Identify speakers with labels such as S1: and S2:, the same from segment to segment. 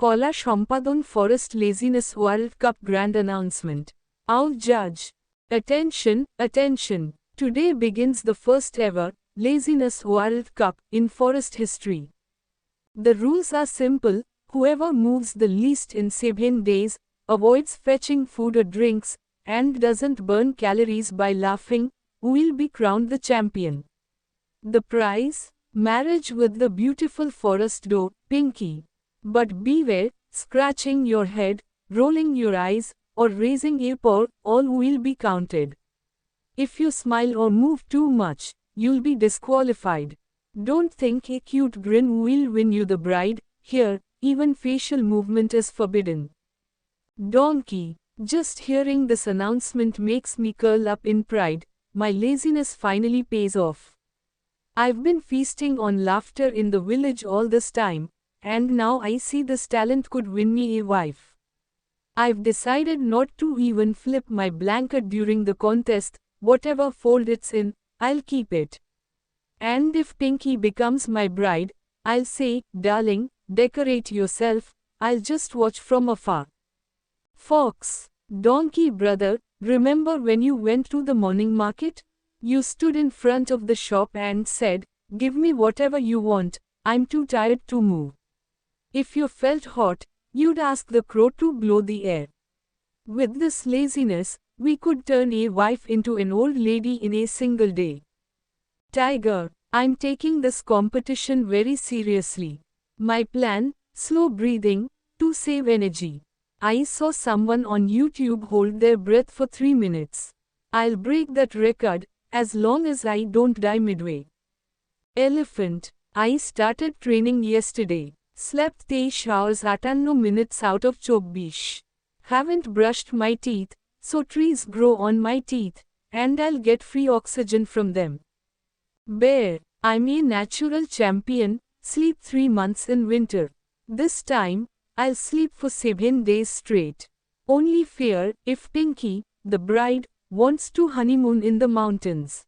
S1: Kola Sampadon Forest Laziness World Cup Grand Announcement. Owl Judge. Attention, attention. Today begins the first ever Laziness World Cup in forest history. The rules are simple: whoever moves the least in 7 days, avoids fetching food or drinks, and doesn't burn calories by laughing, will be crowned the champion. The prize? Marriage with the beautiful forest doe, Pinky. But beware, scratching your head, rolling your eyes, or raising a paw, all will be counted. If you smile or move too much, you'll be disqualified. Don't think a cute grin will win you the bride. Here, even facial movement is forbidden. Donkey. Just hearing this announcement makes me curl up in pride. My laziness finally pays off. I've been feasting on laughter in the village all this time, and now I see this talent could win me a wife. I've decided not to even flip my blanket during the contest. Whatever fold it's in, I'll keep it. And if Pinky becomes my bride, I'll say, darling, decorate yourself, I'll just watch from afar. Fox. Donkey brother, remember when you went to the morning market? You stood in front of the shop and said, give me whatever you want, I'm too tired to move. If you felt hot, you'd ask the crow to blow the air. With this laziness, we could turn a wife into an old lady in a single day. Tiger. I'm taking this competition very seriously. My plan: slow breathing, to save energy. I saw someone on YouTube hold their breath for 3 minutes. I'll break that record, as long as I don't die midway. Elephant. I started training yesterday. Slept 8 hours 58 minutes out of 24. Haven't brushed my teeth, so trees grow on my teeth, and I'll get free oxygen from them. Bear. I'm a natural champion, sleep 3 months in winter. This time, I'll sleep for 7 days straight. Only fear, if Pinky, the bride, wants to honeymoon in the mountains.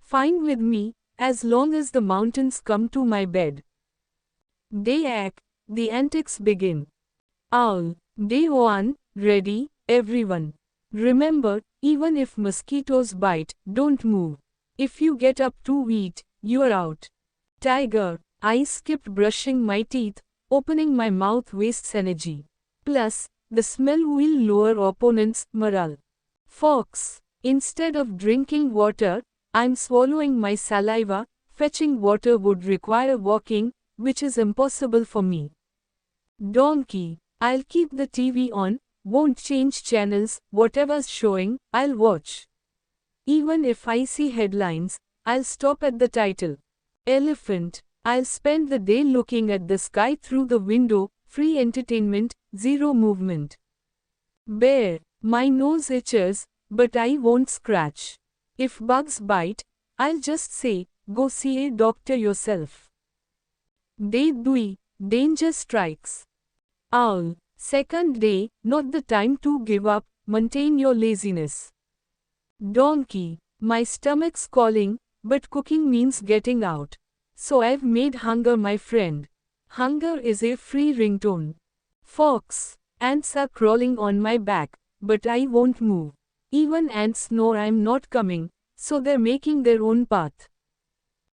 S1: Fine with me, as long as the mountains come to my bed. Day. The antics begin. Owl. Day 1, ready, everyone. Remember, even if mosquitoes bite, don't move. If you get up to eat, you're out. Tiger. I skipped brushing my teeth. Opening my mouth wastes energy. Plus, the smell will lower opponents' morale. Fox. Instead of drinking water, I'm swallowing my saliva. Fetching water would require walking, which is impossible for me. Donkey. I'll keep the TV on, won't change channels, whatever's showing, I'll watch. Even if I see headlines, I'll stop at the title. Elephant. I'll spend the day looking at the sky through the window, free entertainment, zero movement. Bear. My nose itches, but I won't scratch. If bugs bite, I'll just say, go see a doctor yourself. Day 2, danger strikes. Owl. Second day, not the time to give up, maintain your laziness. Donkey. My stomach's calling, but cooking means getting out. So I've made hunger my friend. Hunger is a free ringtone. Fox. Ants are crawling on my back, but I won't move. Even ants know I'm not coming, so they're making their own path.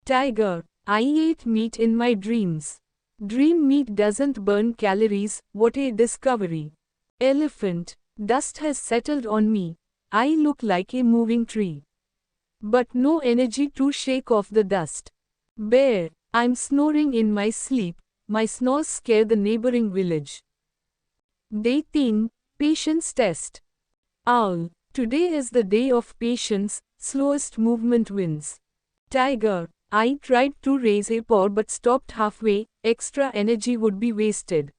S1: Tiger. I ate meat in my dreams. Dream meat doesn't burn calories, what a discovery. Elephant. Dust has settled on me. I look like a moving tree. But no energy to shake off the dust. Bear. I'm snoring in my sleep. My snores scare the neighboring village. Day 10, patience test. Owl. Today is the day of patience, slowest movement wins. Tiger. I tried to raise a paw but stopped halfway, extra energy would be wasted.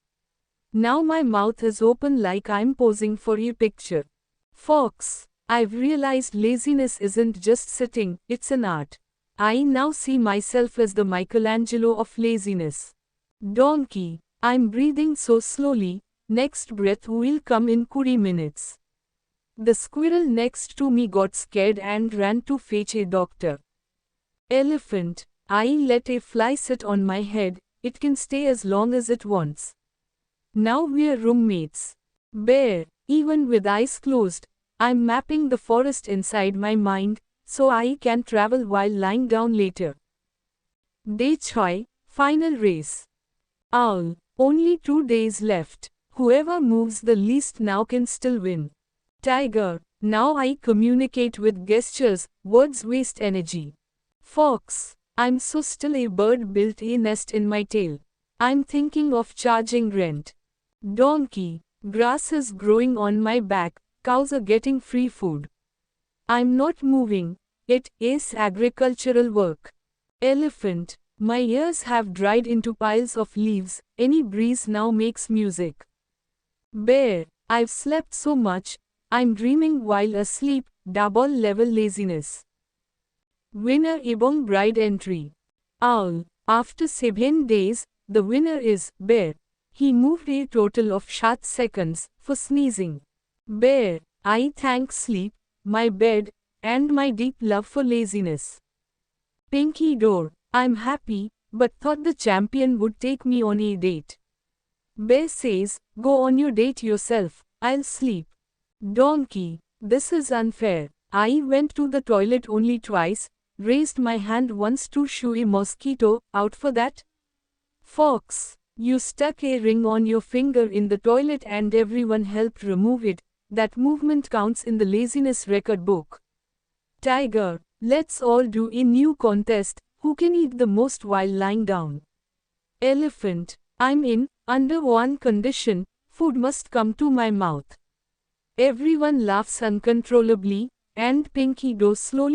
S1: Now my mouth is open like I'm posing for a picture. Fox. I've realized laziness isn't just sitting, it's an art. I now see myself as the Michelangelo of laziness. Donkey. I'm breathing so slowly, next breath will come in 20 minutes. The squirrel next to me got scared and ran to fetch a doctor. Elephant. I let a fly sit on my head, it can stay as long as it wants. Now we're roommates. Bear, even with eyes closed, I'm mapping the forest inside my mind, so I can travel while lying down later. Day 6, final race. Owl, only 2 days left. Whoever moves the least now can still win. Tiger, now I communicate with gestures, words waste energy. Fox, I'm so still a bird built a nest in my tail. I'm thinking of charging rent. Donkey, grass is growing on my back, cows are getting free food. I'm not moving, it is agricultural work. Elephant, my ears have dried into piles of leaves, any breeze now makes music. Bear, I've slept so much, I'm dreaming while asleep, double level laziness. Winner এবং bride entry. Owl, after 7 days, the winner is Bear. He moved a total of 7 seconds for sneezing. Bear, I thank sleep, my bed, and my deep love for laziness. Pinky Door, I'm happy, but thought the champion would take me on a date. Bear says, go on your date yourself, I'll sleep. Donkey, this is unfair. I went to the toilet only twice, raised my hand once to shoo a mosquito, out for that? Fox, you stuck a ring on your finger in the toilet and everyone helped remove it, that movement counts in the laziness record book. Tiger, let's all do a new contest, who can eat the most while lying down? Elephant, I'm in, under one condition, food must come to my mouth. Everyone laughs uncontrollably, and Pinky Door slowly